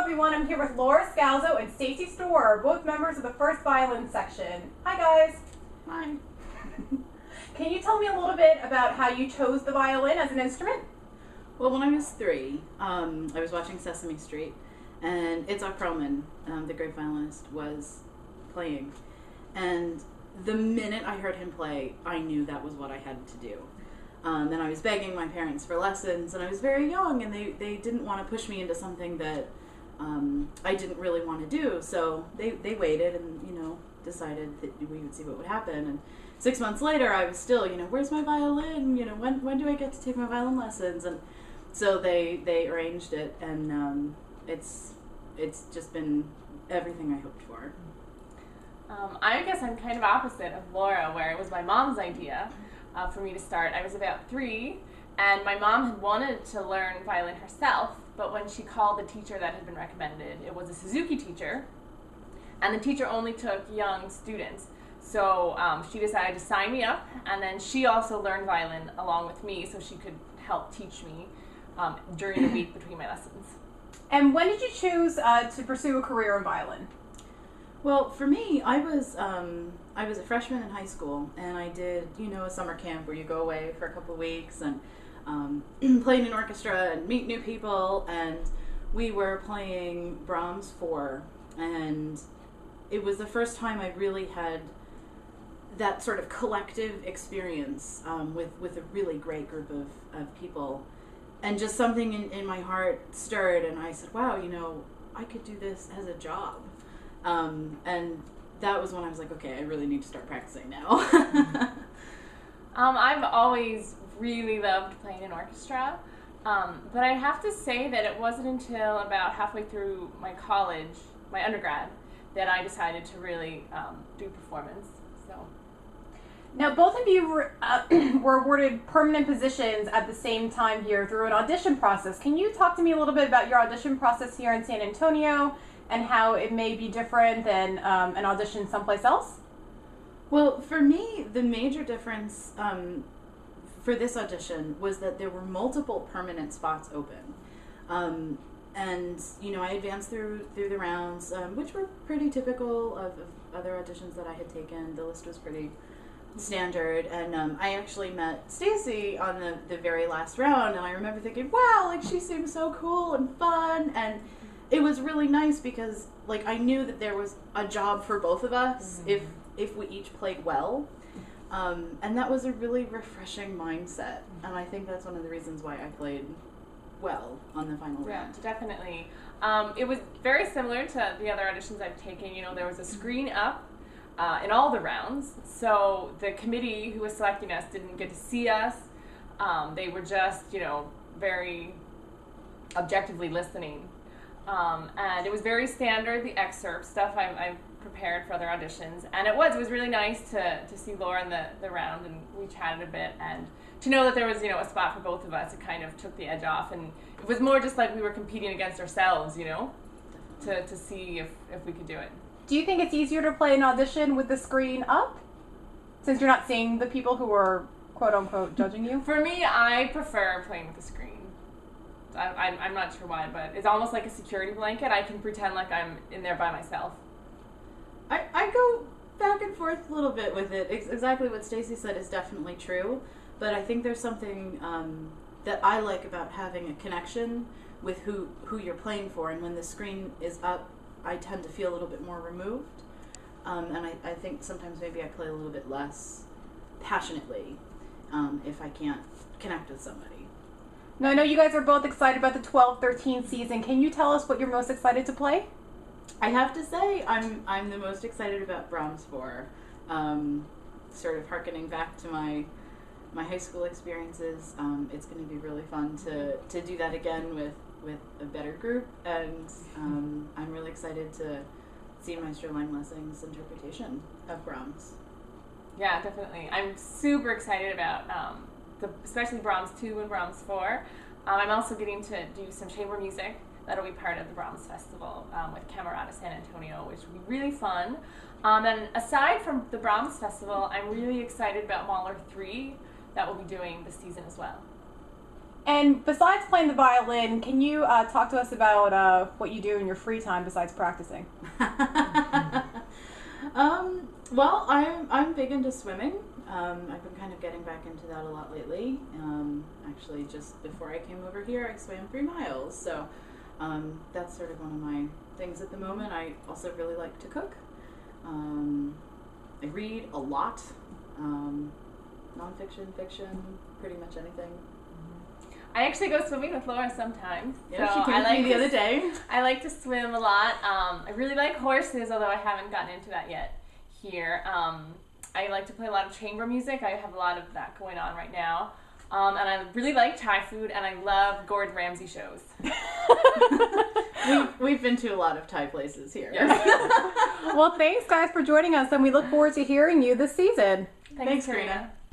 everyone. I'm here with Laura Scalzo and Stacey Storer, both members of the first violin section. Hi, guys. Hi. Can you tell me a little bit about how you chose the violin as an instrument? Well, when I was 3, I was watching Sesame Street, and Itzhak Perlman, the great violinist, was playing. And the minute I heard him play, I knew that was what I had to do. And I was begging my parents for lessons, and I was very young, and they didn't want to push me into something that I didn't really want to do. So they waited and, decided that we would see what would happen. And 6 months later, I was still, where's my violin? When do I get to take my violin lessons? And so they arranged it, and it's just been everything I hoped for. I guess I'm kind of opposite of Laura, where it was my mom's idea for me to start. I was about 3, and my mom had wanted to learn violin herself, but when she called the teacher that had been recommended, it was a Suzuki teacher, and the teacher only took young students. So she decided to sign me up, and then she also learned violin along with me so she could help teach me during the week between my lessons. And when did you choose to pursue a career in violin? Well, for me, I was a freshman in high school, and I did, a summer camp where you go away for a couple of weeks and play in an orchestra and meet new people, and we were playing Brahms 4, and it was the first time I really had that sort of collective experience with a really great group of people, and just something in my heart stirred, and I said, wow, I could do this as a job. And that was when I was like, okay, I really need to start practicing now. I've always really loved playing in orchestra, but I have to say that it wasn't until about halfway through my undergrad, that I decided to really do performance. So. Now, both of you were awarded permanent positions at the same time here through an audition process. Can you talk to me a little bit about your audition process here in San Antonio and how it may be different than an audition someplace else? Well, for me, the major difference for this audition was that there were multiple permanent spots open. And, I advanced through the rounds, which were pretty typical of other auditions that I had taken. The list was pretty standard, and I actually met Stacey on the very last round, and I remember thinking, wow, she seems so cool and fun, and it was really nice because, I knew that there was a job for both of us if we each played well, and that was a really refreshing mindset, and I think that's one of the reasons why I played well on the final round. Yeah, definitely. It was very similar to the other auditions I've taken. There was a screen up in all the rounds, so the committee who was selecting us didn't get to see us. They were just, very objectively listening. And it was very standard, the excerpt stuff I've prepared for other auditions. And it was really nice to see Laura in the round, and we chatted a bit, and to know that there was, a spot for both of us, it kind of took the edge off. And it was more just like we were competing against ourselves, to see if we could do it. Do you think it's easier to play an audition with the screen up, since you're not seeing the people who are quote-unquote judging you? For me, I prefer playing with the screen. I'm not sure why, but it's almost like a security blanket. I can pretend like I'm in there by myself. I go back and forth a little bit with it. Exactly what Stacey said is definitely true, but I think there's something that I like about having a connection with who you're playing for, and when the screen is up, I tend to feel a little bit more removed, and I think sometimes maybe I play a little bit less passionately if I can't connect with somebody. Now, I know you guys are both excited about the 12-13 season. Can you tell us what you're most excited to play? I have to say I'm the most excited about Brahms 4. Sort of hearkening back to my high school experiences, it's going to be really fun to do that again with a better group, and I'm really excited to see Maestro Langlessing's interpretation of Brahms. Yeah, definitely. I'm super excited about especially Brahms 2 and Brahms 4. I'm also getting to do some chamber music. That'll be part of the Brahms Festival with Camerata San Antonio, which will be really fun. And aside from the Brahms Festival, I'm really excited about Mahler 3 that we'll be doing this season as well. And besides playing the violin, can you talk to us about what you do in your free time besides practicing? Well, I'm big into swimming. I've been kind of getting back into that a lot lately. Actually, just before I came over here, I swam 3 miles. So that's sort of one of my things at the moment. I also really like to cook. I read a lot. Nonfiction, fiction, pretty much anything. I actually go swimming with Laura sometimes. Yeah, so she came with me the other day. I like to swim a lot. I really like horses, although I haven't gotten into that yet here. I like to play a lot of chamber music. I have a lot of that going on right now. And I really like Thai food, and I love Gordon Ramsay shows. We've been to a lot of Thai places here. Well, thanks guys for joining us, and we look forward to hearing you this season. Thanks, Karina.